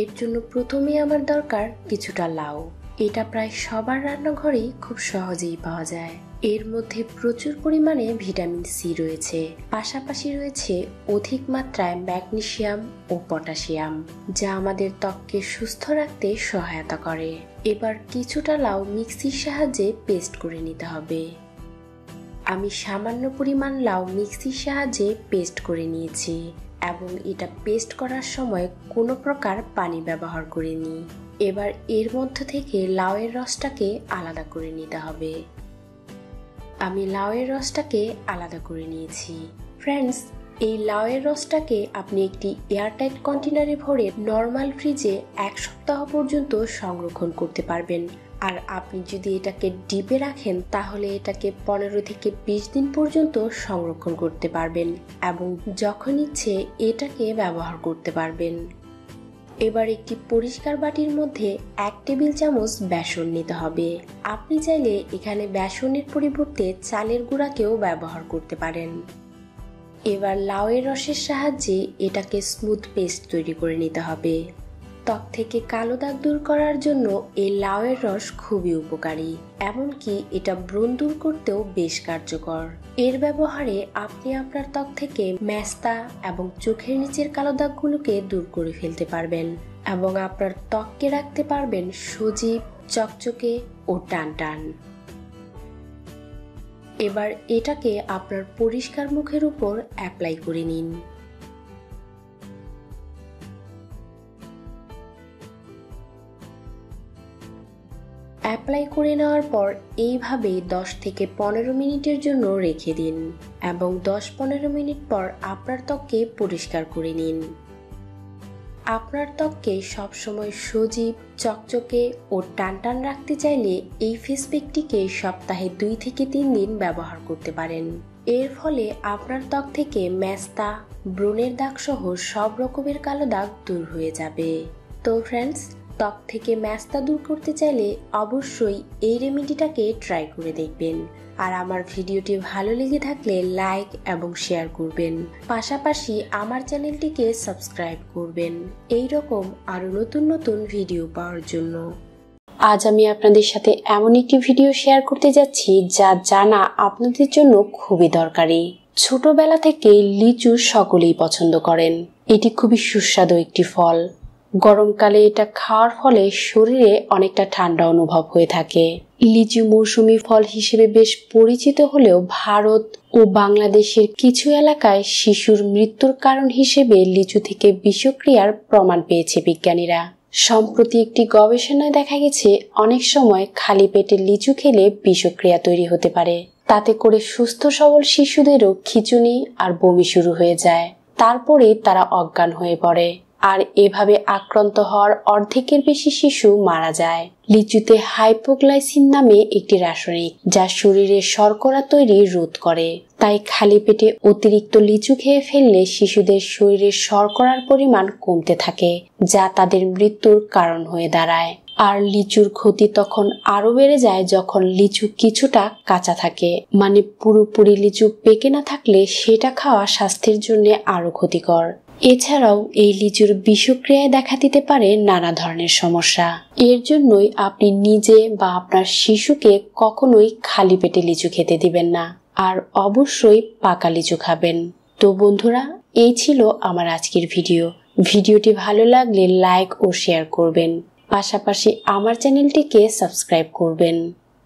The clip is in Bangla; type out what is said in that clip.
এর জন্য প্রথমে আমার দরকার কিছুটা লাউ। এটা প্রায় সবার রান্নাঘরেই খুব সহজেই পাওয়া যায়। এর মধ্যে প্রচুর পরিমাণে ভিটামিন সি রয়েছে, পাশাপাশি রয়েছে অধিক মাত্রায় ম্যাগনেসিয়াম ও পটাশিয়াম, যা আমাদের ত্বককে সুস্থ রাখতে সহায়তা করে। এবার কিছুটা লাউ মিক্সির সাহায্যে পেস্ট করে নিতে হবে। আমি সামান্য পরিমাণ লাউ মিক্সির সাহায্যে পেস্ট করে নিয়েছি এবং এটা পেস্ট করার সময় কোনো প্রকার পানি ব্যবহার করিনি। এবার এর মধ্য থেকে লাউয়ের রসটাকে আলাদা করে নিতে হবে। আমি লাউয়ের রসটাকে আলাদা করে নিয়েছি। ফ্রেন্ডস, এই লাউয়ের রসটাকে আপনি একটি এয়ারটাইট কন্টেনারে ভরে নর্মাল ফ্রিজে 1 সপ্তাহ পর্যন্ত সংরক্ষণ করতে পারবেন। আর আপনি যদি এটাকে ডিপে রাখেন তাহলে এটাকে 15 থেকে 20 দিন পর্যন্ত সংরক্ষণ করতে পারবেন এবং যখন ইচ্ছে এটাকে ব্যবহার করতে পারবেন। এবার একটি পরিষ্কার বাটির মধ্যে 1 টেবিল চামচ বেসন নিতে হবে। আপনি চাইলে এখানে বেসনের পরিবর্তে চালের গুঁড়াকেও ব্যবহার করতে পারেন। এবার লাউয়ের রসের সাহায্যে এটাকে স্মুথ পেস্ট তৈরি করে নিতে হবে। ত্বক থেকে কালো দাগ দূর করার জন্য এই লাউয়ের রস খুবই উপকারী, এমনকি এটা ব্রণ দূর করতেও বেশ কার্যকর। এর ব্যবহারে আপনি আপনার ত্বক থেকে মেস্তা এবং চোখের নিচের কালো দাগগুলোকে দূর করে ফেলতে পারবেন এবং আপনার ত্বককে রাখতে পারবেন সজীব, চকচকে ও টানটান। এবার এটাকে আপনার পরিষ্কার মুখের উপর অ্যাপ্লাই করে নিন। অ্যাপ্লাই করে নেওয়ার পর এইভাবে 10 থেকে 15 মিনিটের জন্য রেখে দিন এবং 10-15 মিনিট পর আপনার ত্বককে পরিষ্কার করে নিন। আপনার ত্বককে সবসময় সজীব, চকচকে ও টানটান রাখতে চাইলে এই ফেস প্যাকটিকে সপ্তাহে 2 থেকে 3 দিন ব্যবহার করতে পারেন। এর ফলে আপনার ত্বক থেকে মেস্তা, ব্রণের দাগ সহ সব রকমের কালো দাগ দূর হয়ে যাবে। তো ফ্রেন্ডস, ত্বক থেকে মেস্তা দূর করতে চাইলে অবশ্যই এই রেমেডিটাকে ট্রাই করে দেখবেন। আর আমার ভিডিওটি ভালো লেগে থাকলে লাইক এবং শেয়ার করবেন, পাশাপাশি আমার চ্যানেলটিকে সাবস্ক্রাইব করবেন এই রকম আরো নতুন নতুন ভিডিও পাওয়ার জন্য। আজ আমি আপনাদের সাথে এমন একটি ভিডিও শেয়ার করতে যাচ্ছি যা জানা আপনাদের জন্য খুবই দরকারি। ছোটবেলা থেকে লিচু সকলেই পছন্দ করেন। এটি খুবই সুস্বাদু একটি ফল। গরমকালে এটা খাওয়ার ফলে শরীরে অনেকটা ঠান্ডা অনুভব হয়ে থাকে। লিচু মৌসুমী ফল হিসেবে বেশ পরিচিত হলেও ভারত ও বাংলাদেশের কিছু এলাকায় শিশুর মৃত্যুর কারণ হিসেবে লিচু থেকে বিষক্রিয়ার প্রমাণ পেয়েছে বিজ্ঞানীরা। সম্প্রতি একটি গবেষণায় দেখা গেছে অনেক সময় খালি পেটে লিচু খেলে বিষক্রিয়া তৈরি হতে পারে। তাতে করে সুস্থ সবল শিশুদেরও খিঁচুনি আর বমি শুরু হয়ে যায়, তারপরে তারা অজ্ঞান হয়ে পড়ে। আর এভাবে আক্রান্ত হওয়ার অর্ধেকের বেশি শিশু মারা যায়। লিচুতে হাইপোগ্লাইসিন নামে একটি রাসায়নিক যা শরীরে শর্করা তৈরি রোধ করে। তাই খালি পেটে অতিরিক্ত লিচু খেয়ে ফেললে শিশুদের শরীরে শর্করার পরিমাণ কমতে থাকে, যা তাদের মৃত্যুর কারণ হয়ে দাঁড়ায়। আর লিচুর ক্ষতি তখন আরো বেড়ে যায় যখন লিচু কিছুটা কাঁচা থাকে, মানে পুরোপুরি লিচু পেকে না থাকলে সেটা খাওয়া স্বাস্থ্যের জন্য আরো ক্ষতিকর। এছাড়াও এই লিচুর বিষক্রিয়ায় দেখা দিতে পারে নানা ধরনের সমস্যা। এর জন্যই আপনি নিজে বা আপনার শিশুকে কখনোই খালি পেটে লিচু খেতে দিবেন না, আর অবশ্যই পাকা লিচু খাবেন। তো বন্ধুরা, এই ছিল আমার আজকের ভিডিওটি ভালো লাগলে লাইক ও শেয়ার করবেন, পাশাপাশি আমার চ্যানেলটিকে সাবস্ক্রাইব করবেন।